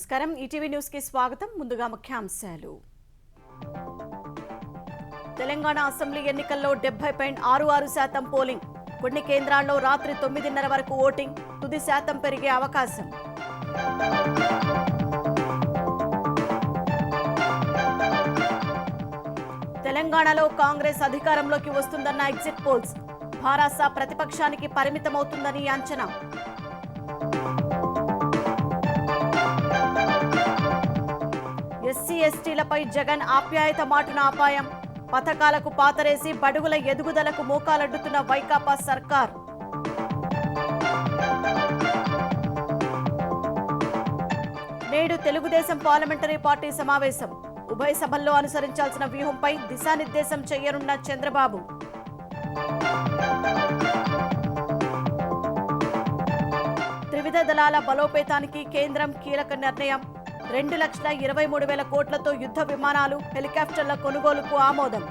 నమస్కారం ETV news కి స్వాగతం ముందుగా ముఖ్యాంశాలు తెలంగాణ అసెంబ్లీ ఎన్నికల్లో 70.66% పోలింగ్ కొన్ని కేంద్రాల్లో రాత్రి 9:30 వరకు ఓటింగ్ తుది శాతం పెరిగే అవకాశం తెలంగాణలో కాంగ్రెస్ అధికారంలోకి వస్తుందన్న ఎగ్జిట్ పోల్స్ భారాస ప్రతిపక్షానికి పరిమితమవుతుందని అంచనా ఎస్సీ ఎస్టీలపై జగన్ ఆప్యాయత మాటున అపాయం పథకాలకు పాతరేసి బడుగుల ఎదుగుదలకు మోకాలడ్డుతున్న వైకాపా సర్కార్ నేడు తెలుగుదేశం పార్లమెంటరీ పార్టీ సమావేశం ఉభయ సభల్లో అనుసరించాల్సిన వ్యూహంపై దిశానిర్దేశం చేయనున్న చంద్రబాబు త్రివిధ దళాల బలోపేతానికి కేంద్రం కీలక నిర్ణయం 2,23,000 కోట్లతో యుద్ధ విమానాలు హెలికాప్టర్ల కొనుగోలుకు ఆమోదం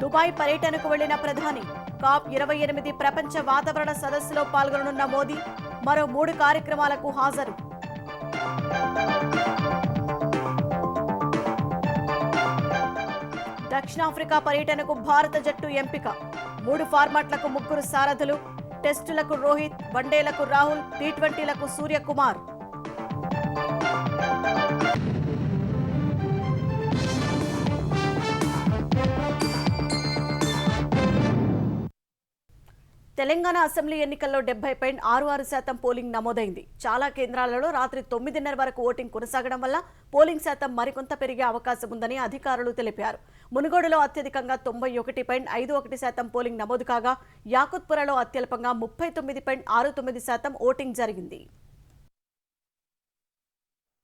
దుబాయ్ పర్యటనకు వెళ్లిన ప్రధాని COP28 ప్రపంచ వాతావరణ సదస్సులో పాల్గొననున్న మోదీ మరో 3 కార్యక్రమాలకు హాజరు దక్షిణాఫ్రికా పర్యటనకు భారత జట్టు ఎంపిక 3 ఫార్మాట్లకు 3 సారథులు టెస్టులకు రోహిత్ వన్డేలకు రాహుల్ టీ20లకు సూర్యకుమార్ తెలంగాణ అసెంబ్లీ ఎన్నికల్లో 70.66% పోలింగ్ నమోదైంది చాలా కేంద్రాలలో రాత్రి 9:30 వరకు ఓటింగ్ కొనసాగడం వల్ల పోలింగ్ శాతం మరికొంత పెరిగే అవకాశం ఉందని అధికారులు తెలిపారు మునుగోడులో అత్యధికంగా 91.51% పోలింగ్ నమోదు కాగా యాకుత్పురలో అత్యల్పంగా 39.69% ఓటింగ్ జరిగింది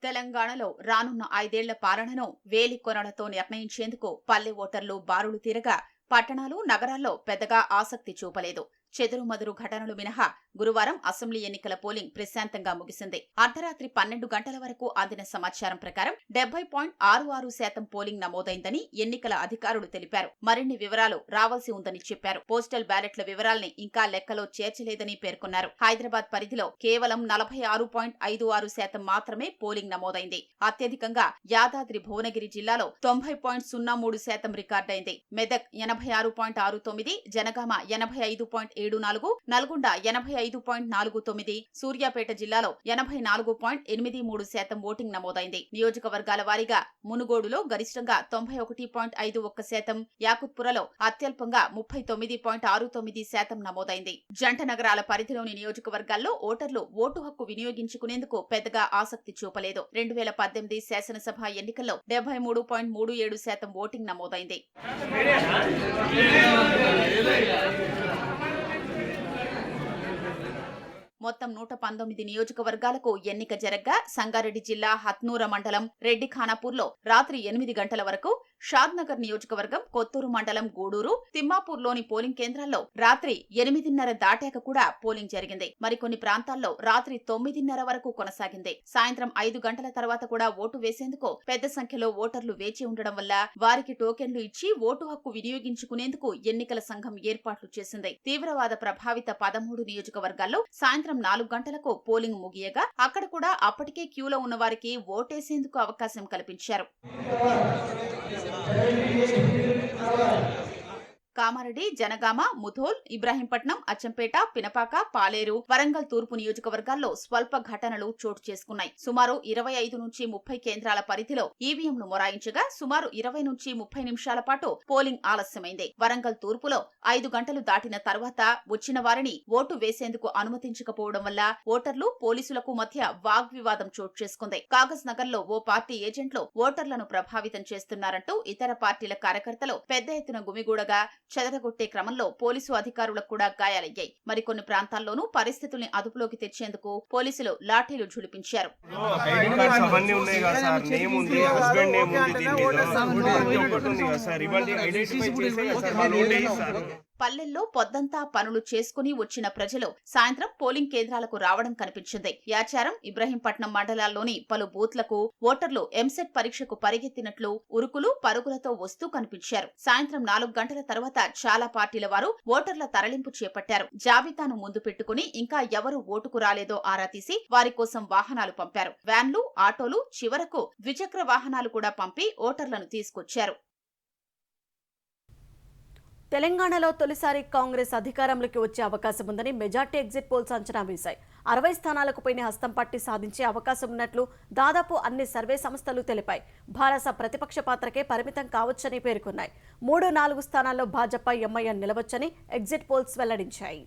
తెలంగాణలో రానున్న 5 ఏళ్ల పాలనను వేలి కొనలతో నిర్ణయించేందుకు పల్లె ఓటర్లు బారులు తీరగా పట్టణాలు నగరాల్లో పెద్దగా ఆసక్తి చూపలేదు చెదురుమదురు ఘటనలు మినహా గురువారం అసెంబ్లీ ఎన్నికల పోలింగ్ ప్రశాంతంగా ముగిసింది అర్ధరాత్రి 12 గంటల వరకు అందిన సమాచారం ప్రకారం 70.66% పోలింగ్ నమోదైందని ఎన్నికల అధికారులు తెలిపారు మరిన్ని వివరాలు రావాల్సి ఉందని చెప్పారు పోస్టల్ బ్యాలెట్ల వివరాల్ని ఇంకా లెక్కలో చేర్చలేదని పేర్కొన్నారు హైదరాబాద్ పరిధిలో కేవలం 46.56% మాత్రమే పోలింగ్ నమోదైంది అత్యధికంగా యాదాద్రి భువనగిరి జిల్లాలో 90.03% రికార్డైంది మెదక్ 86.69 జనగామ 85.74 నల్గొండ 85.49 సూర్యాపేట జిల్లాలో 84.83% ఓటింగ్ నమోదైంది నియోజకవర్గాల వారీగా మునుగోడులో గరిష్టంగా 91.51% యాకుత్పురలో అత్యల్పంగా 39.69% నమోదైంది జంట నగరాల పరిధిలోని నియోజకవర్గాల్లో ఓటర్లు ఓటు హక్కు వినియోగించుకునేందుకు పెద్దగా ఆసక్తి చూపలేదు 2018 శాసనసభ ఎన్నికల్లో 73.37% ఓటింగ్ నమోదైంది మొత్తం 119 నియోజకవర్గాలకు ఎన్నిక జరగ్గా సంగారెడ్డి జిల్లా హత్నూర మండలం రెడ్డిఖానాపూర్లో రాత్రి 8 గంటల వరకు షాద్నగర్ నియోజకవర్గం కొత్తూరు మండలం గూడూరు తిమ్మాపూర్లోని పోలింగ్ కేంద్రాల్లో రాత్రి 8:30 దాటాక కూడా పోలింగ్ జరిగింది మరికొన్ని ప్రాంతాల్లో రాత్రి 9:30 వరకు కొనసాగింది సాయంత్రం 5 గంటల తర్వాత కూడా ఓటు వేసేందుకు పెద్ద సంఖ్యలో ఓటర్లు వేచి ఉండడం వల్ల వారికి టోకెన్లు ఇచ్చి ఓటు హక్కు వినియోగించుకునేందుకు ఎన్నికల సంఘం ఏర్పాట్లు చేసింది తీవ్రవాద ప్రభావిత 13 నియోజకవర్గాల్లో సాయంత్రం 4 గంటలకు పోలింగ్ ముగియగా అక్కడ కూడా అప్పటికే క్యూలో ఉన్న వారికి ఓటేసేందుకు అవకాశం కల్పించారు కామారెడ్డి జనగామ ముధోల్ ఇబ్రాహీంపట్నం అచ్చంపేట పినపాక పాలేరు వరంగల్ తూర్పు నియోజకవర్గాల్లో స్వల్ప ఘటనలు చోటు చేసుకున్నాయి సుమారు 25 నుంచి 30 కేంద్రాల పరిధిలో ఈవీఎంలు మొరాయించగా సుమారు 20 నుంచి 30 నిమిషాల పాటు పోలింగ్ ఆలస్యమైంది వరంగల్ తూర్పులో 5 గంటలు దాటిన తర్వాత వచ్చిన వారిని ఓటు వేసేందుకు అనుమతించకపోవడం వల్ల ఓటర్లు పోలీసులకు మధ్య వాగ్వివాదం చోటు చేసుకుంది కాగజ్ నగర్ లో ఓ పార్టీ ఏజెంట్లు ఓటర్లను ప్రభావితం చేస్తున్నారంటూ ఇతర పార్టీల కార్యకర్తలు పెద్ద ఎత్తున గుమిగూడగా చెదరగొట్టే క్రమంలో పోలీసు అధికారులకు కూడా గాయాలయ్యాయి మరికొన్ని ప్రాంతాల్లోనూ పరిస్థితుల్ని అదుపులోకి తెచ్చేందుకు పోలీసులు లాఠీలు ఝుళిపించారు పల్లెల్లో పొద్దంతా పనులు చేసుకుని వచ్చిన ప్రజలు సాయంత్రం పోలింగ్ కేంద్రాలకు రావడం కనిపించింది. యాచారం, ఇబ్రహీంపట్నం మండలాల్లోని పలు బూత్లకు ఓటర్లు ఎంసెట్ పరీక్షకు పరిగెత్తినట్లు ఉరుకులు పరుగులతో వస్తూ కనిపించారు. సాయంత్రం 4 గంటల తర్వాత చాలా పార్టీల వారు ఓటర్ల తరలింపు చేపట్టారు. జాబితాను ముందు పెట్టుకుని ఇంకా ఎవరు ఓటుకు రాలేదో ఆరా తీసి వారి కోసం వాహనాలు పంపారు. వ్యాన్లు, ఆటోలు, చివరకు ద్విచక్ర వాహనాలు కూడా పంపి ఓటర్లను తీసుకొచ్చారు. తెలంగాణలో తొలిసారి కాంగ్రెస్ అధికారంలోకి వచ్చే అవకాశం ఉందని మెజార్టీ ఎగ్జిట్ పోల్స్ అంచనా వేశాయి. 60 స్థానాలకు పైన హస్తం పట్టి సాధించే అవకాశం ఉన్నట్లు దాదాపు అన్ని సర్వే సంస్థలు తెలిపాయి. భారస ప్రతిపక్ష పాత్రకే పరిమితం కావచ్చని పేర్కొన్నాయి. 3-4 స్థానాల్లో భాజపా, ఎంఐఎం నిలవచ్చని ఎగ్జిట్ పోల్స్ వెల్లడించాయి.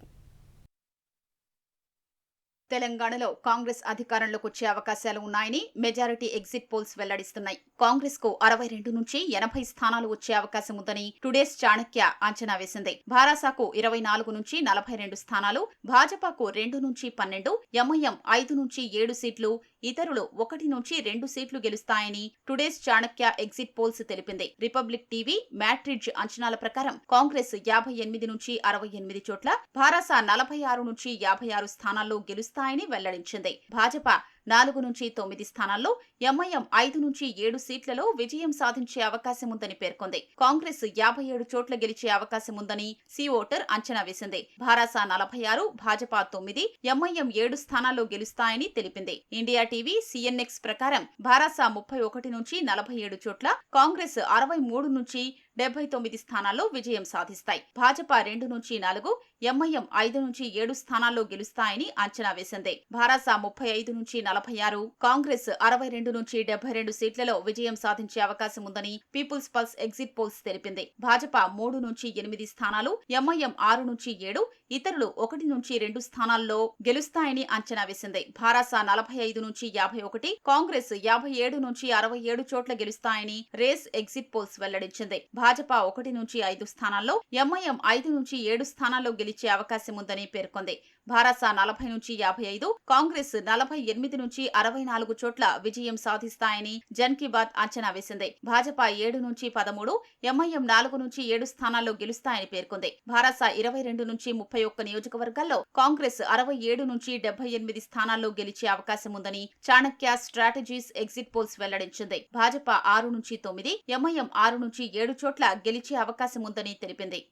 తెలంగాణలో కాంగ్రెస్ అధికారంలోకి వచ్చే అవకాశాలు ఉన్నాయని మెజారిటీ ఎగ్జిట్ పోల్స్ వెల్లడిస్తున్నాయి. కాంగ్రెస్ కు 62 నుంచి 80 స్థానాలు వచ్చే అవకాశం ఉందని టుడేస్ చాణక్య అంచనా వేసింది. భారాసాకు 24 నుంచి 42 స్థానాలు, భాజపాకు 2 నుంచి 12, ఎంఐఎం 5 నుంచి 7 సీట్లు, ఇతరులు 1 నుంచి 2 సీట్లు గెలుస్తాయని టుడేస్ చాణక్య ఎగ్జిట్ పోల్స్ తెలిపింది. రిపబ్లిక్ టీవీ మ్యాట్రిడ్జ్ అంచనాల ప్రకారం కాంగ్రెస్ 58 నుంచి 68 చోట్ల, భారాస 46 నుంచి 56 స్థానాల్లో గెలుస్తాయని వెల్లడించింది. భాజపా 4 నుంచి 9 స్థానాల్లో, ఎంఐఎం 5 నుంచి 7 సీట్లలో విజయం సాధించే అవకాశం ఉందని పేర్కొంది. కాంగ్రెస్ 57 చోట్ల గెలిచే అవకాశం ఉందని సి ఓటర్ అంచనా వేసింది. భారాస 46, భాజపా 9, ఎంఐఎం 7 స్థానాల్లో గెలుస్తాయని తెలిపింది. ఇండియా టీవీ సిఎన్ఎక్స్ ప్రకారం భారాస 31 నుంచి 47 చోట్ల, కాంగ్రెస్ 63 నుంచి 79 స్థానాల్లో విజయం సాధిస్తాయి. భాజపా 2 నుంచి 4, ఎంఐఎం 5 నుంచి 7 స్థానాల్లో గెలుస్తాయని అంచనా వేసింది. భారాస 35 నుంచి 46, కాంగ్రెస్ 62 నుంచి 72 సీట్లలో విజయం సాధించే అవకాశం ఉందని పీపుల్స్ పల్స్ ఎగ్జిట్ పోల్స్ తెలిపింది. భాజపా 3 నుంచి 8 స్థానాలు, ఎంఐఎం 6 నుంచి 7, ఇతరులు 1 నుంచి 2 స్థానాల్లో గెలుస్తాయని అంచనా వేసింది. భారాస 45 నుంచి 51, కాంగ్రెస్ 57 నుంచి 67 చోట్ల గెలుస్తాయని రేస్ ఎగ్జిట్ పోల్స్ వెల్లడించింది. భాజపా 1 నుంచి 5 స్థానాల్లో, ఎంఐఎం 5 నుంచి 7 స్థానాల్లో గెలిచే అవకాశం ఉందని పేర్కొంది. భారాస 40 నుంచి 55, కాంగ్రెస్ 48 నుంచి 64 చోట్ల విజయం సాధిస్తాయని జన్ కీ బాత్ అంచనా వేసింది. భాజపా 7 నుంచి 13, ఎంఐఎం 4 నుంచి 7 స్థానాల్లో గెలుస్తాయని పేర్కొంది. భారాస 22 నుంచి 31 నియోజకవర్గాల్లో, కాంగ్రెస్ 67 నుంచి 78 స్థానాల్లో గెలిచే అవకాశం ఉందని చాణక్య స్ట్రాటజీస్ ఎగ్జిట్ పోల్స్ వెల్లడించింది. భాజపా 6 నుంచి 9, ఎంఐఎం 6 నుంచి 7 చోట్ల గెలిచే అవకాశం ఉందని తెలిపింది.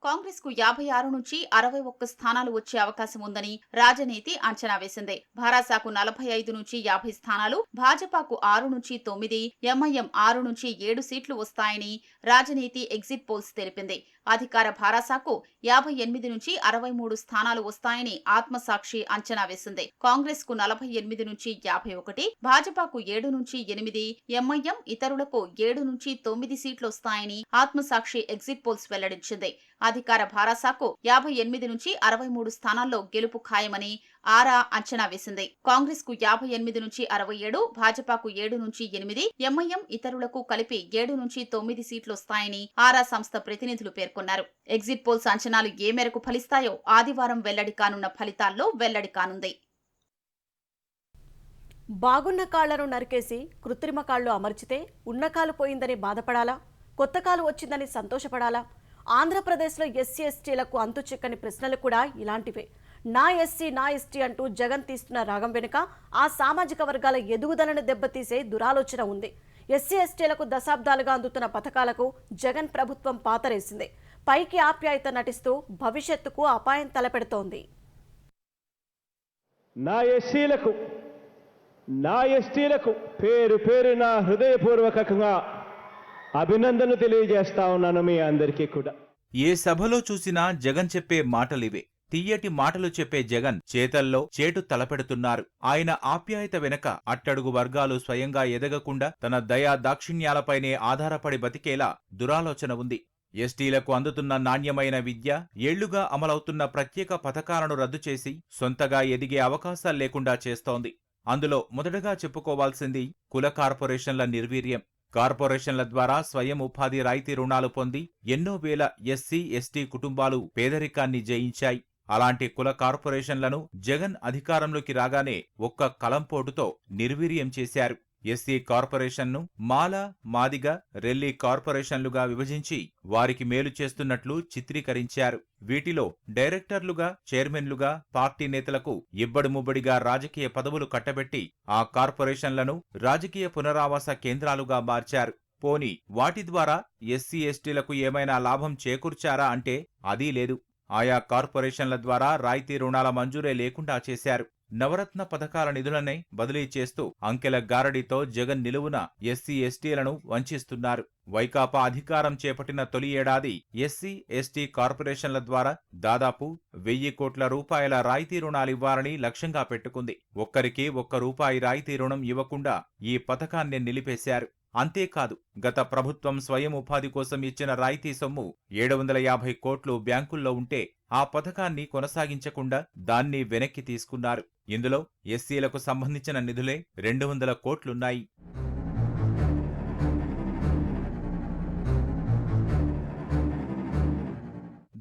కాంగ్రెస్ కు 56 నుంచి 61 స్థానాలు వచ్చే అవకాశం ఉందని రాజనీతి అంచనా వేసింది. భారాసాకు 45 నుంచి 50 స్థానాలు, భాజపాకు 6 నుంచి 9, ఎంఐఎం 6 నుంచి 7 సీట్లు వస్తాయని రాజనీతి ఎగ్జిట్ పోల్స్ తెలిపింది. అధికార భారాసాకు 58 నుంచి 63 స్థానాలు వస్తాయని ఆత్మసాక్షి అంచనా వేసింది. కాంగ్రెస్ కు 48 నుంచి 51, భాజపాకు 7 నుంచి 8, ఎంఐఎం ఇతరులకు 7 నుంచి 9 సీట్లు వస్తాయని ఆత్మసాక్షి ఎగ్జిట్ పోల్స్ వెల్లడించింది. అధికార భారాసాకు 58 నుంచి 63 స్థానాల్లో గెలుపు ఖాయమని ఆరా అంచనా వేసింది. కాంగ్రెస్ కు 58 నుంచి 67, భాజపాకు 7 నుంచి 8, ఎంఐఎం ఇతరులకు కలిపి 7 నుంచి 9 సీట్లు వస్తాయని ఆరా సంస్థ ప్రతినిధులు పేర్కొన్నారు. ఎగ్జిట్ పోల్స్ అంచనాలు ఏ మేరకు ఫలిస్తాయో ఆదివారం వెల్లడి కానున్న ఫలితాల్లో వెల్లడి కానుంది. బాగున్న కాళ్లను నరికేసి కృత్రిమ కాళ్లు అమర్చితే ఉన్న కాలు పోయిందని బాధపడాలా, కొత్త కాలు వచ్చిందని సంతోషపడాలా? ఆంధ్రప్రదేశ్లో ఎస్సీ ఎస్టీలకు అంతు చిక్కని ప్రశ్నలు కూడా ఇలాంటివే. నా ఎస్సీ నా ఎస్టీ అంటూ జగన్ తీస్తున్న రాగం వెనుక ఆ సామాజిక వర్గాల ఎదుగుదలను దెబ్బతీసే దురాలోచన ఉంది. ఎస్సీ ఎస్టీలకు దశాబ్దాలుగా అందుతున్న పథకాలకు జగన్ ప్రభుత్వం పాతరేసింది. పైకి ఆప్యాయత నటిస్తూ భవిష్యత్తుకు అపాయం తలపెడుతోంది. నా ఎస్సీలకు నా ఎస్టీలకు పేరు పేరున హృదయపూర్వకంగా అభినందనలు తెలియజేస్తా ఉన్నాను మీ అందరికీ కూడా. ఏ సభలో చూసినా జగన్ చెప్పే మాటలివే. తియ్యటి మాటలు చెప్పే జగన్ చేతల్లో చేటు తలపెడుతున్నారు. ఆయన ఆప్యాయత వెనక అట్టడుగు వర్గాలు స్వయంగా ఎదగకుండా తన దయా దాక్షిణ్యాలపైనే ఆధారపడి బతికేలా దురాలోచన ఉంది. ఎస్టీలకు అందుతున్న నాణ్యమైన విద్య, ఏళ్లుగా అమలవుతున్న ప్రత్యేక పథకాలను రద్దు చేసి సొంతగా ఎదిగే అవకాశాలు లేకుండా చేస్తోంది. అందులో మొదటగా చెప్పుకోవాల్సింది కుల కార్పొరేషన్ల నిర్వీర్యం. కార్పొరేషన్ల ద్వారా స్వయం ఉపాధి రాయితీ రుణాలు పొంది ఎన్నో వేల ఎస్సీ ఎస్టీ కుటుంబాలు పేదరికాన్ని జయించాయి. అలాంటి కుల కార్పొరేషన్లను జగన్ అధికారంలోకి రాగానే ఒక్క కలంపోటుతో నిర్వీర్యం చేశారు. ఎస్సీ కార్పొరేషన్ను మాల, మాదిగ, రెల్లి కార్పొరేషన్లుగా విభజించి వారికి మేలు చేస్తున్నట్లు చిత్రీకరించారు. వీటిలో డైరెక్టర్లుగా, చైర్మన్లుగా పార్టీ నేతలకు ఇబ్బడిముబ్బడిగా రాజకీయ పదవులు కట్టబెట్టి ఆ కార్పొరేషన్లను రాజకీయ పునరావాస కేంద్రాలుగా మార్చారు. పోనీ వాటి ద్వారా ఎస్సీ ఎస్టీలకు ఏమైనా లాభం చేకూర్చారా అంటే అదీ లేదు. ఆయా కార్పొరేషన్ల ద్వారా రాయితీ రుణాల మంజూరే లేకుండా చేశారు. నవరత్న పథకాల నిధులనే బదిలీ చేస్తూ అంకెల గారడీతో జగన్ నిలువున ఎస్సీ ఎస్టీలను వంచిస్తున్నారు. వైకాపా అధికారం చేపట్టిన తొలి ఏడాది ఎస్సీ ఎస్టీ కార్పొరేషన్ల ద్వారా దాదాపు 1000 కోట్ల రూపాయల రాయితీ రుణాలివ్వాలని లక్ష్యంగా పెట్టుకుంది. ఒక్కరికి ₹1 రాయితీ రుణం ఇవ్వకుండా ఈ పథకాన్ని నిలిపేశారు. అంతేకాదు, గత ప్రభుత్వం స్వయం ఉపాధి కోసం ఇచ్చిన రాయితీ సొమ్ము 750 కోట్లు బ్యాంకుల్లో ఉంటే ఆ పథకాన్ని కొనసాగించకుండా దాన్ని వెనక్కి తీసుకున్నారు. ఇందులో ఎస్సీలకు సంబంధించిన నిధులే 200 కోట్లున్నాయి.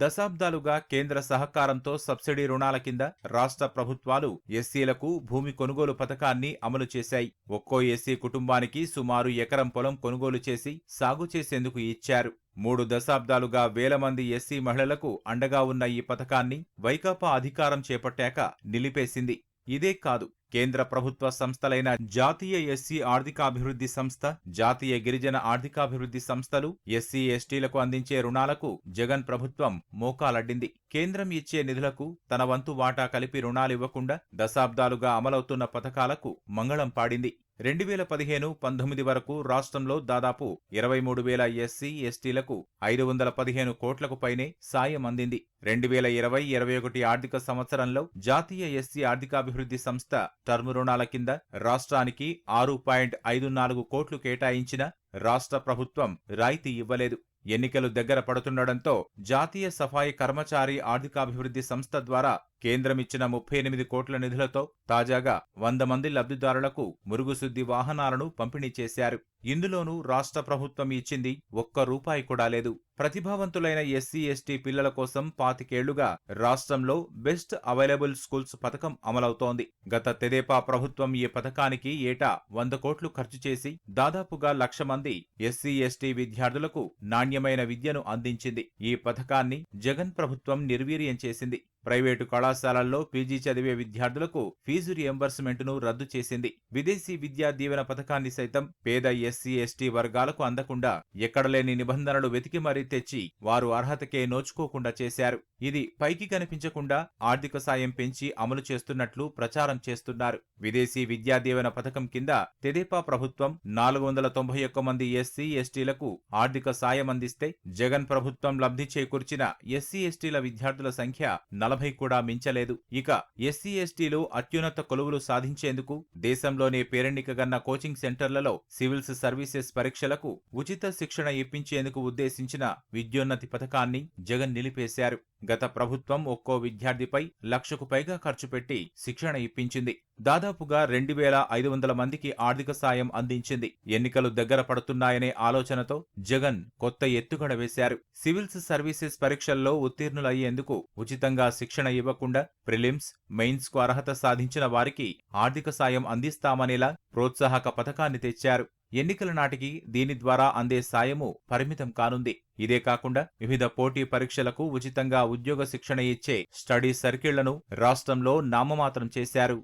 దశాబ్దాలుగా కేంద్ర సహకారంతో సబ్సిడీ రుణాల కింద రాష్ట్ర ప్రభుత్వాలు ఎస్సీలకు భూమి కొనుగోలు పథకాన్ని అమలు చేశాయి. ఒక్కో ఎస్సీ కుటుంబానికి సుమారు ఎకరం పొలం కొనుగోలు చేసి సాగు చేసేందుకు ఇచ్చారు. 3 దశాబ్దాలుగా వేల మంది ఎస్సీ మహిళలకు అండగా ఉన్న ఈ పథకాన్ని వైకాపా అధికారం చేపట్టాక నిలిపేసింది. ఇదే కాదు, కేంద్ర ప్రభుత్వ సంస్థలైన జాతీయ ఎస్సీ ఆర్థికాభివృద్ధి సంస్థ, జాతీయ గిరిజన ఆర్థికాభివృద్ధి సంస్థలు ఎస్సీ ఎస్టీలకు అందించే రుణాలకు జగన్ ప్రభుత్వం మోకాలడ్డింది. కేంద్రం ఇచ్చే నిధులకు తన వంతు వాటా కలిపి రుణాలివ్వకుండా దశాబ్దాలుగా అమలవుతున్న పథకాలకు మంగళం పాడింది. 2015-19 వరకు రాష్ట్రంలో దాదాపు 23,000 ఎస్సీ ఎస్టీలకు 515 కోట్లకు పైనే సాయం అందింది. 2020-21 ఆర్థిక సంవత్సరంలో జాతీయ ఎస్సీ ఆర్థికాభివృద్ధి సంస్థ టర్మ్ రుణాల కింద రాష్ట్రానికి 6.54 కోట్లు కేటాయించిన రాష్ట్ర ప్రభుత్వం రాయితీ ఇవ్వలేదు. ఎన్నికలు దగ్గర పడుతుండటంతో జాతీయ సఫాయి కర్మచారి ఆర్థికాభివృద్ధి సంస్థ ద్వారా కేంద్రమిచ్చిన 38 కోట్ల నిధులతో తాజాగా 100 మంది లబ్ధిదారులకు మురుగుశుద్ధి వాహనాలను పంపిణీ చేశారు. ఇందులోనూ రాష్ట్ర ప్రభుత్వం ఇచ్చింది ₹1 కూడా లేదు. ప్రతిభావంతులైన ఎస్సీ ఎస్టీ పిల్లల కోసం 25 ఏళ్లుగా రాష్ట్రంలో బెస్ట్ అవైలబుల్ స్కూల్స్ పథకం అమలవుతోంది. గత తెదేపా ప్రభుత్వం ఈ పథకానికి ఏటా 100 కోట్లు ఖర్చు చేసి దాదాపుగా 1,00,000 మంది ఎస్సీ ఎస్టీ విద్యార్థులకు నాణ్యమైన విద్యను అందించింది. ఈ పథకాన్ని జగన్ ప్రభుత్వం నిర్వీర్యం చేసింది. ప్రైవేటు కళాశాలల్లో పీజీ చదివే విద్యార్థులకు ఫీజు రియంబర్స్మెంట్ను రద్దు చేసింది. విదేశీ విద్యా దీవెన పథకాన్ని సైతం పేద ఎస్సీ ఎస్టీ వర్గాలకు అందకుండా ఎక్కడలేని నిబంధనలు వెతికి మరీ తెచ్చి వారు అర్హతకే నోచుకోకుండా చేశారు. ఇది పైకి కనిపించకుండా ఆర్థిక సాయం పెంచి అమలు చేస్తున్నట్లు ప్రచారం చేస్తున్నారు. విదేశీ విద్యా దీవెన పథకం కింద తెదేపా ప్రభుత్వం 491 మంది ఎస్సీ ఎస్టీలకు ఆర్థిక సాయం అందిస్తే జగన్ ప్రభుత్వం లబ్ధి చేకూర్చిన ఎస్సీ ఎస్టీల విద్యార్థుల సంఖ్య 40 కూడా మించలేదు. ఇక ఎస్సీ ఎస్టీలు అత్యున్నత కొలువులు సాధించేందుకు దేశంలోనే పేరెన్నికగన్న కోచింగ్ సెంటర్లలో సివిల్స్ సర్వీసెస్ పరీక్షలకు ఉచిత శిక్షణ ఇప్పించేందుకు ఉద్దేశించిన విద్యోన్నతి పథకాన్ని జగన్ నిలిపేశారు. గత ప్రభుత్వం ఒక్కో విద్యార్థిపై 1,00,000కు పైగా ఖర్చు పెట్టి శిక్షణ ఇప్పించింది. దాదాపుగా 2,500 మందికి ఆర్థిక సాయం అందించింది. ఎన్నికలు దగ్గర పడుతున్నాయనే ఆలోచనతో జగన్ కొత్త ఎత్తుగడ వేశారు. సివిల్స్ సర్వీసెస్ పరీక్షల్లో ఉత్తీర్ణులయ్యేందుకు ఉచితంగా శిక్షణ ఇవ్వకుండా ప్రిలిమ్స్, మెయిన్స్ కు అర్హత సాధించిన వారికి ఆర్థిక సాయం అందిస్తామనేలా ప్రోత్సాహక పథకాన్ని తెచ్చారు. ఎన్నికల నాటికి దీని ద్వారా అందే సాయము పరిమితం కానుంది. ఇదే కాకుండా వివిధ పోటీ పరీక్షలకు ఉచితంగా ఉద్యోగ శిక్షణ ఇచ్చే స్టడీ సర్కిళ్లను రాష్ట్రంలో నామమాత్రం చేశారు.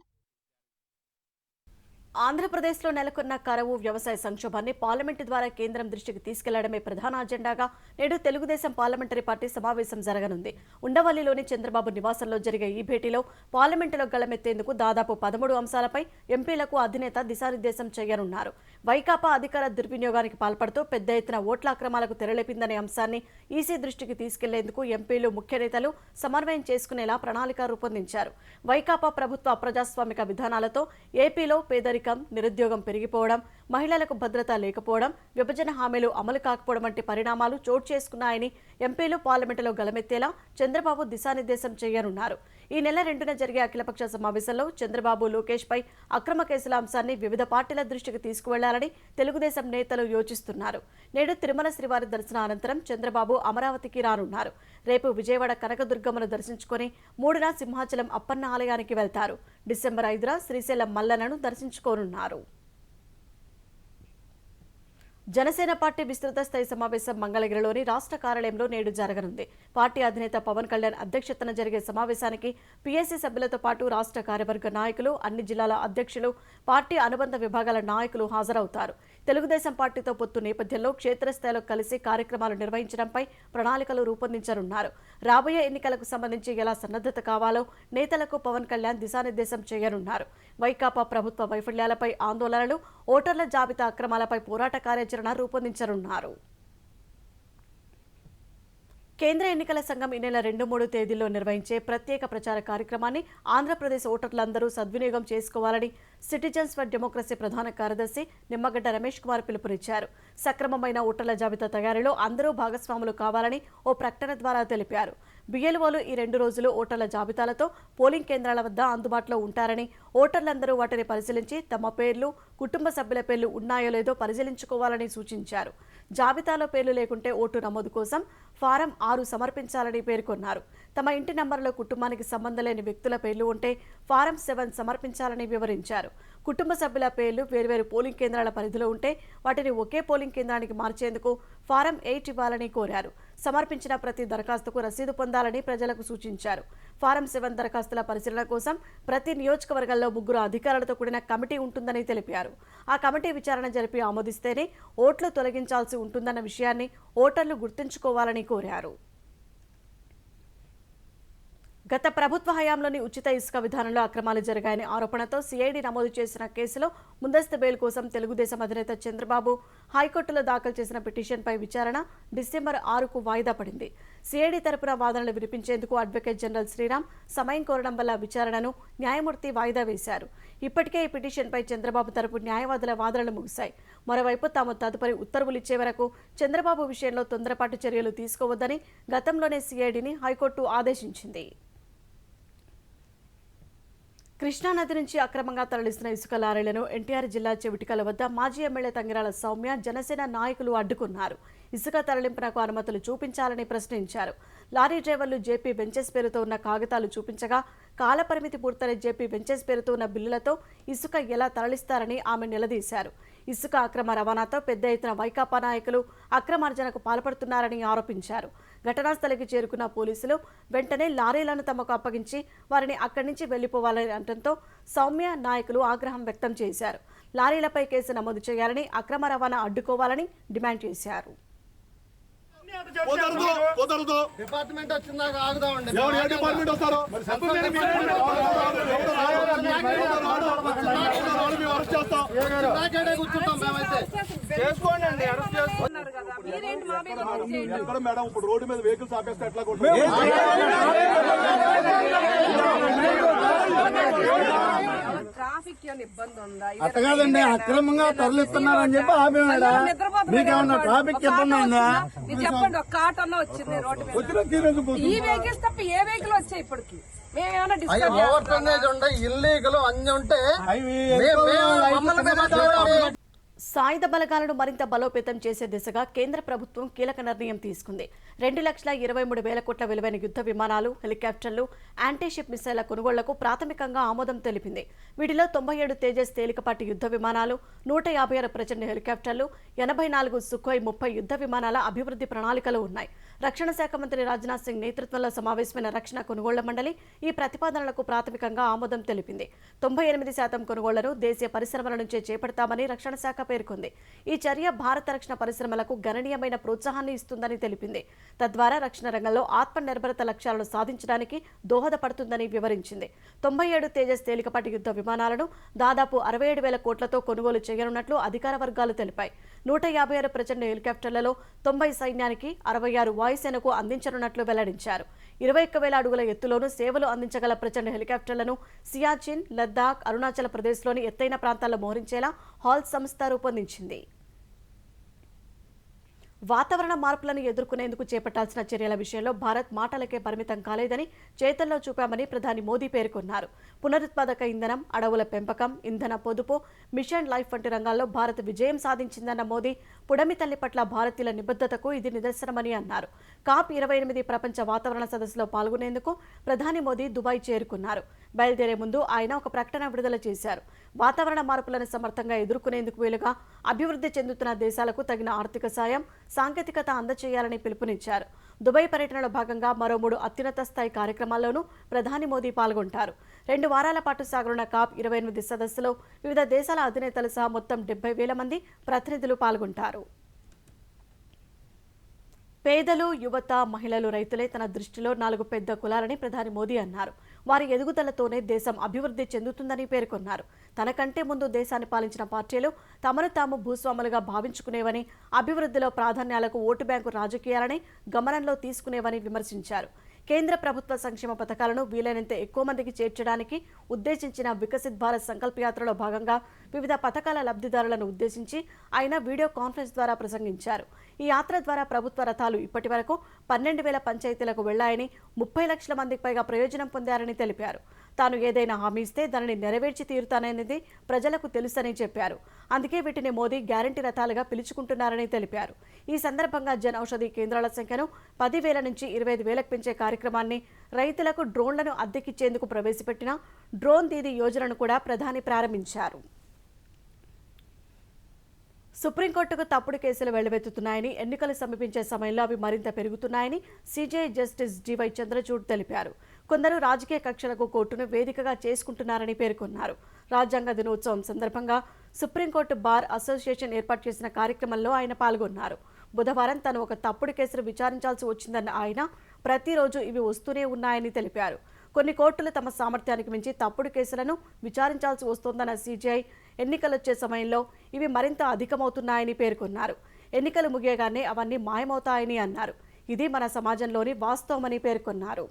ఆంధ్రప్రదేశ్లో నెలకొన్న కరువు, వ్యవసాయ సంక్షోభాన్ని పార్లమెంటు ద్వారా కేంద్రం దృష్టికి తీసుకెళ్లడమే ప్రధాన అజెండాగా నేడు తెలుగుదేశం పార్లమెంటరీ పార్టీ సమావేశం జరగనుంది. ఉండవల్లిలోని చంద్రబాబు నివాసంలో జరిగే ఈ భేటీలో పార్లమెంటులో గళమెత్తేందుకు దాదాపు 13 అంశాలపై ఎంపీలకు అధినేత దిశానిర్దేశం చేయనున్నారు. వైకాపా అధికార దుర్వినియోగానికి పాల్పడుతూ పెద్ద ఎత్తున ఓట్ల అక్రమాలకు తెరలేపిందనే అంశాన్ని ఈసీ దృష్టికి తీసుకెళ్లేందుకు ఎంపీలు, ముఖ్య నేతలు సమన్వయం చేసుకునేలా ప్రణాళిక రూపొందించారు. వైకాపా ప్రభుత్వ అప్రజాస్వామిక విధానాలతో ఏపీలో పేదరికం, నిరుద్యోగం పెరిగిపోవడం, మహిళలకు భద్రత లేకపోవడం, విభజన హామీలు అమలు కాకపోవడం వంటి పరిణామాలు చోటు చేసుకున్నాయని ఎంపీలు పార్లమెంటులో గలమెత్తేలా చంద్రబాబు దిశానిర్దేశం చేయనున్నారు. ఈ నెల 2న జరిగే అఖిలపక్ష సమావేశంలో చంద్రబాబు, లోకేష్ పై అక్రమ కేసుల అంశాన్ని వివిధ పార్టీల దృష్టికి తీసుకువెళ్లాలని తెలుగుదేశం నేతలు యోచిస్తున్నారు. నేడు తిరుమల శ్రీవారి దర్శన అనంతరం చంద్రబాబు అమరావతికి రానున్నారు. రేపు విజయవాడ కనకదుర్గమ్మను దర్శించుకుని 3న సింహాచలం అప్పన్న ఆలయానికి వెళ్తారు. డిసెంబర్ 5న శ్రీశైలం మల్లన్నను దర్శించుకోనున్నారు. జనసేన పార్టీ విస్తృత స్థాయి సమావేశం మంగళగిరిలోని రాష్ట్ర కార్యాలయంలో నేడు జరగనుంది. పార్టీ అధినేత పవన్ కళ్యాణ్ అధ్యక్షతన జరిగే సమావేశానికి పీఎస్సీ సభ్యులతో పాటు రాష్ట్ర కార్యవర్గ నాయకులు, అన్ని జిల్లాల అధ్యక్షులు, పార్టీ అనుబంధ విభాగాల నాయకులు హాజరవుతారు. తెలుగుదేశం పార్టీతో పొత్తు నేపథ్యంలో క్షేత్రస్థాయిలో కలిసి కార్యక్రమాలు నిర్వహించడంపై ప్రణాళికలు రూపొందించనున్నారు. రాబోయే ఎన్నికలకు సంబంధించి ఎలా సన్నద్ధత కావాలో నేతలకు పవన్ కళ్యాణ్ దిశానిర్దేశం చేయనున్నారు. వైకాపా ప్రభుత్వ వైఫల్యాలపై ఆందోళనలు, ఓటర్ల జాబితా అక్రమాలపై పోరాట కార్యాచరణ రూపొందించనున్నారు. కేంద్ర ఎన్నికల సంఘం ఈ నెల 2-3 తేదీల్లో నిర్వహించే ప్రత్యేక ప్రచార కార్యక్రమాన్ని ఆంధ్రప్రదేశ్ ఓటర్లందరూ సద్వినియోగం చేసుకోవాలని సిటిజన్స్ ఫర్ డెమోక్రసీ ప్రధాన కార్యదర్శి నిమ్మగడ్డ రమేష్ కుమార్ పిలుపునిచ్చారు. సక్రమమైన ఓటర్ల జాబితా తయారీలో అందరూ భాగస్వాములు కావాలని ఓ ప్రకటన ద్వారా తెలిపారు. బిఎల్ఓలు ఈ 2 రోజులు ఓటర్ల జాబితాలతో పోలింగ్ కేంద్రాల వద్ద అందుబాటులో ఉంటారని, ఓటర్లందరూ వాటిని పరిశీలించి తమ పేర్లు, కుటుంబ సభ్యుల పేర్లు ఉన్నాయో లేదో పరిశీలించుకోవాలని సూచించారు. జాబితాలో పేర్లు లేకుంటే ఓటు నమోదు కోసం ఫారం 6 సమర్పించాలని పేర్కొన్నారు. తమ ఇంటి నంబర్లో కుటుంబానికి సంబంధం లేని వ్యక్తుల పేర్లు ఉంటే ఫారం 7 సమర్పించాలని వివరించారు. కుటుంబ సభ్యుల పేర్లు వేర్వేరు పోలింగ్ కేంద్రాల పరిధిలో ఉంటే వాటిని ఒకే పోలింగ్ కేంద్రానికి మార్చేందుకు ఫారం 8 ఇవ్వాలని కోరారు. సమర్పించిన ప్రతి దరఖాస్తుకు రసీదు పొందాలని ప్రజలకు సూచించారు. ఫారం 7 దరఖాస్తుల పరిశీలన కోసం ప్రతి నియోజకవర్గంలో 3 అధికారులతో కూడిన కమిటీ ఉంటుందని తెలిపారు. ఆ కమిటీ విచారణ జరిపి ఆమోదిస్తేనే ఓట్లు తొలగించాల్సి ఉంటుందన్న విషయాన్ని ఓటర్లు గుర్తుంచుకోవాలని కోరారు. గత ప్రభుత్వ హయాంలోని ఉచిత ఇసుక విధానంలో అక్రమాలు జరిగాయనే ఆరోపణతో సిఐడి నమోదు చేసిన కేసులో ముందస్తు బెయిల్ కోసం తెలుగుదేశం అధినేత చంద్రబాబు హైకోర్టులో దాఖలు చేసిన పిటిషన్పై విచారణ డిసెంబర్ 6కు వాయిదా పడింది. సిఐడి తరపున వాదనలు వినిపించేందుకు అడ్వకేట్ జనరల్ శ్రీరామ్ సమయం కోరడం వల్ల విచారణను న్యాయమూర్తి వాయిదా వేశారు. ఇప్పటికే ఈ పిటిషన్పై చంద్రబాబు తరపు న్యాయవాదుల వాదనలు ముగిశాయి. మరోవైపు తాము తదుపరి ఉత్తర్వులు ఇచ్చే వరకు చంద్రబాబు విషయంలో తొందరపాటు చర్యలు తీసుకోవద్దని గతంలోనే సిఐడిని హైకోర్టు ఆదేశించింది. కృష్ణానది నుంచి అక్రమంగా తరలిస్తున్న ఇసుక లారీలను ఎన్టీఆర్ జిల్లా చెవిటికల వద్ద మాజీ ఎమ్మెల్యే తంగిరాల సౌమ్య, జనసేన నాయకులు అడ్డుకున్నారు. ఇసుక తరలింపునకు అనుమతులు చూపించాలని ప్రశ్నించారు. లారీ డ్రైవర్లు జేపీ వెంచెస్ పేరుతో ఉన్న కాగితాలు చూపించగా కాలపరిమితి పూర్తయిన జేపీ వెంచెస్ పేరుతో ఉన్న బిల్లులతో ఇసుక ఎలా తరలిస్తారని ఆమె నిలదీశారు. ఇసుక అక్రమ రవాణాతో పెద్ద ఎత్తున వైకాపా నాయకులు అక్రమార్జనకు పాల్పడుతున్నారని ఆరోపించారు. ఘటనా స్థలికి చేరుకున్న పోలీసులు వెంటనే లారీలను తమకు అప్పగించి వారిని అక్కడి నుంచి వెళ్లిపోవాలని అనడంతో సౌమ్య నాయకులు ఆగ్రహం వ్యక్తం చేశారు. లారీలపై కేసు నమోదు చేయాలని, అక్రమ రవాణా అడ్డుకోవాలని డిమాండ్ చేశారు. డిపార్ట్మెంట్ వచ్చిందాక ఆగుదామండి. కూర్చుంటాం మేమైతే. మేడం ఇప్పుడు రోడ్డు మీద వెహికల్స్ ఆపేస్తే ఎట్లా అట్టగాదండి, అక్రమంగా తరలిస్తున్నారని చెప్పి ఆపే మేడం. మీకేమన్నా ట్రాఫిక్ ఇబ్బంది ఉందా? చెప్పండి, ఒక కాట్ అన్న వచ్చింది రోడ్డు మీద. ఈ వెహికల్స్ తప్ప ఏ వెహికల్ వచ్చాయి ఇప్పటికి? ఓవర్ టన్నేజ్ ఉండే ఇల్లీగల్ అన్ని ఉంటే సాయుధ బలగాలను మరింత బలోపేతం చేసే దిశగా కేంద్ర ప్రభుత్వం కీలక నిర్ణయం తీసుకుంది. 2,23,000 కోట్ల విలువైన యుద్ధ విమానాలు, హెలికాప్టర్లు, యాంటీషిప్ మిసైళ్ల కొనుగోళ్లకు ప్రాథమికంగా ఆమోదం తెలిపింది. వీటిలో 97 తేజస్ తేలికపాటి యుద్ధ విమానాలు, 156 ప్రచండ హెలికాప్టర్లు, 84 సుఖోయ్ 30 యుద్ధ విమానాల అభివృద్ధి ప్రణాళికలు ఉన్నాయి. రక్షణ శాఖ మంత్రి రాజ్నాథ్ సింగ్ నేతృత్వంలో సమావేశమైన రక్షణ కొనుగోళ్ల మండలి ఈ ప్రతిపాదనలకు ప్రాథమికంగా ఆమోదం తెలిపింది. 98% కొనుగోళ్లను దేశీయ పరిశ్రమల నుంచే చేపడతామని రక్షణ శాఖ పేర్కొంది. ఈ చర్య భారత రక్షణ పరిశ్రమలకు గణనీయమైన ప్రోత్సాహాన్ని ఇస్తుందని తెలిపింది. తద్వారా రక్షణ రంగంలో ఆత్మనిర్భరత లక్ష్యాలను సాధించడానికి దోహదపడుతుందని వివరించింది. 97 తేజస్ తేలికపాటి యుద్ధ విమానాలను దాదాపు 67,000 కోట్లతో కొనుగోలు చేయనున్నట్లు అధికార వర్గాలు తెలిపాయి. 156 ప్రచండ హెలికాప్టర్లలో 90 సైన్యానికి, 66 వాయుసేనకు అందించనున్నట్లు వెల్లడించారు. 21,000 అడుగుల ఎత్తులోనూ సేవలు అందించగల ప్రచండ హెలికాప్టర్లను సియాచిన్, లద్దాఖ్, అరుణాచల్ ప్రదేశ్లోని ఎత్తైన ప్రాంతాల్లో మోహరించేలా హాల్ సంస్థ రూపొందించింది. వాతావరణ మార్పులను ఎదుర్కొనేందుకు చేపట్టాల్సిన చర్యల విషయంలో భారత్ మాటలకే పరిమితం కాలేదని చేతల్లో చూపామని ప్రధాని మోదీ పేర్కొన్నారు. పునరుత్పాదక ఇంధనం, అడవుల పెంపకం, ఇంధన పొదుపు, మిషన్ లైఫ్ వంటి రంగాల్లో భారత్ విజయం సాధించిందన్న మోదీ పుడమి తల్లి పట్ల భారతీయుల నిబద్ధతకు ఇది నిదర్శనమని అన్నారు. COP28 ప్రపంచ వాతావరణ సదస్సులో పాల్గొనేందుకు ప్రధాని మోదీ దుబాయ్ చేరుకున్నారు. బయలుదేరే ముందు ఆయన ఒక ప్రకటన విడుదల చేశారు. వాతావరణ మార్పులను సమర్థంగా ఎదుర్కొనేందుకు వీలుగా అభివృద్ధి చెందుతున్న దేశాలకు తగిన ఆర్థిక సాయం, సాంకేతికత అందజేయాలని పిలుపునిచ్చారు. దుబాయ్ పర్యటనలో భాగంగా మరో 3 అత్యున్నత స్థాయి కార్యక్రమాల్లోనూ ప్రధాని మోదీ పాల్గొంటారు. 2 వారాల పాటు సాగనున్న COP28 సదస్సులో వివిధ దేశాల అధినేతలు సహా మొత్తం 70,000 మంది ప్రతినిధులు పాల్గొంటారు. పేదలు, యువత, మహిళలు, రైతులే తన దృష్టిలో 4 పెద్ద కులాలని ప్రధాని మోదీ అన్నారు. వారి ఎదుగుదలతోనే దేశం అభివృద్ధి చెందుతుందని పేర్కొన్నారు. తనకంటే ముందు దేశాన్ని పాలించిన పార్టీలు తమను తాము భూస్వాములుగా భావించుకునేవని, అభివృద్ధిలో ప్రాధాన్యాలకు ఓటు బ్యాంకు రాజకీయాలని గమనంలో తీసుకునేవని విమర్శించారు. కేంద్ర ప్రభుత్వ సంక్షేమ పథకాలను వీలైనంత ఎక్కువ మందికి చేర్చడానికి ఉద్దేశించిన వికసిత్ భారత్ సంకల్ప యాత్రలో భాగంగా వివిధ పథకాల లబ్ధిదారులను ఉద్దేశించి ఆయన వీడియో కాన్ఫరెన్స్ ద్వారా ప్రసంగించారు. ఈ యాత్ర ద్వారా ప్రభుత్వ రథాలు ఇప్పటి వరకు 12,000 పంచాయతీలకు వెళ్లాయని, 30 లక్షల మందికి పైగా ప్రయోజనం పొందారని తెలిపారు. తాను ఏదైనా హామీ ఇస్తే దానిని నెరవేర్చి తీరుతాననేది ప్రజలకు తెలుసని చెప్పారు. అందుకే వీటిని మోదీ గ్యారంటీ రథాలుగా పిలుచుకుంటున్నారని తెలిపారు. ఈ సందర్భంగా జన్ ఔషధి కేంద్రాల సంఖ్యను 10,000 నుంచి 25,000కు పెంచే కార్యక్రమాన్ని, రైతులకు డ్రోన్లను అద్దెకిచ్చేందుకు ప్రవేశపెట్టిన డ్రోన్ దీదీ యోజనను కూడా ప్రధాని ప్రారంభించారు. సుప్రీంకోర్టుకు తప్పుడు కేసులు వెళ్లవెత్తుతున్నాయని, ఎన్నికలు సమీపించే సమయంలో అవి మరింత పెరుగుతున్నాయని సీజేఐ జస్టిస్ జీవై చంద్రచూడ్ తెలిపారు. కొందరు రాజకీయ కక్షలకు కోర్టును వేదికగా చేసుకుంటున్నారని పేర్కొన్నారు. రాజ్యాంగ దినోత్సవం సందర్భంగా సుప్రీంకోర్టు బార్ అసోసియేషన్ ఏర్పాటు చేసిన కార్యక్రమంలో ఆయన పాల్గొన్నారు. బుధవారం తను ఒక తప్పుడు కేసును విచారించాల్సి వచ్చిందన్న ఆయన ప్రతిరోజు ఇవి వస్తూనే ఉన్నాయని తెలిపారు. కొన్ని కోర్టులు తమ సామర్థ్యానికి మించి తప్పుడు కేసులను విచారించాల్సి వస్తోందన్న సీజీఐ ఎన్నికలొచ్చే సమయంలో ఇవి మరింత అధికమవుతున్నాయని పేర్కొన్నారు. ఎన్నికలు ముగియగానే అవన్నీ మాయమవుతాయని అన్నారు. ఇది మన సమాజంలోని వాస్తవమని పేర్కొన్నారు.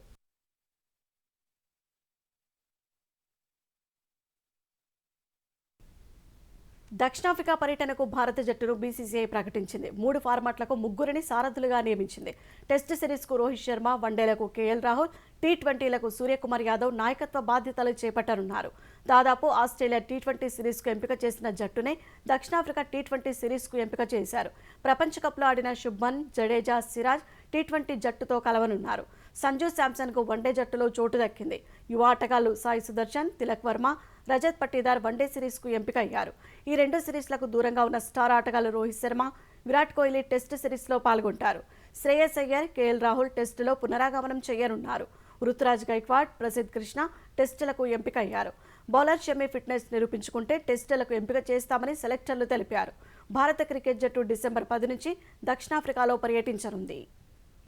దక్షిణాఫ్రికా పర్యటనకు భారత జట్టును బీసీసీఐ ప్రకటించింది. 3 ఫార్మాట్లకు 3 సారథులుగా నియమించింది. టెస్ట్ సిరీస్కు రోహిత్ శర్మ, వన్డేలకు కేఎల్ రాహుల్, టీ20లకు సూర్యకుమార్ యాదవ్ నాయకత్వ బాధ్యతలు చేపట్టనున్నారు. దాదాపు ఆస్ట్రేలియా టీ20 సిరీస్కు ఎంపిక చేసిన జట్టునే దక్షిణాఫ్రికా టీ20 సిరీస్కు ఎంపిక చేశారు. ప్రపంచ కప్లో ఆడిన శుభ్మన్, జడేజా, సిరాజ్ టీ20 జట్టుతో కలవనున్నారు. సంజు శాంసన్కు వన్డే జట్టులో చోటు దక్కింది. యువ ఆటగాళ్లు సాయి సుదర్శన్, తిలక్ వర్మ, రజత్ పట్టీదార్ వన్డే సిరీస్కు ఎంపిక అయ్యారు. ఈ 2 సిరీస్లకు దూరంగా ఉన్న స్టార్ ఆటగాళ్లు రోహిత్ శర్మ, విరాట్ కోహ్లీ టెస్ట్ సిరీస్లో పాల్గొంటారు. శ్రేయస్ అయ్యర్, కేఎల్ రాహుల్ టెస్టులో పునరాగమనం చేయనున్నారు. రుతురాజ్ గైక్వాడ్, ప్రసిద్ధ్ కృష్ణ టెస్టులకు ఎంపిక అయ్యారు. బౌలర్ షమి ఫిట్నెస్ నిరూపించుకుంటే టెస్టులకు ఎంపిక చేస్తామని సెలెక్టర్లు తెలిపారు. భారత క్రికెట్ జట్టు డిసెంబర్ 10 నుంచి దక్షిణాఫ్రికాలో పర్యటించనుంది.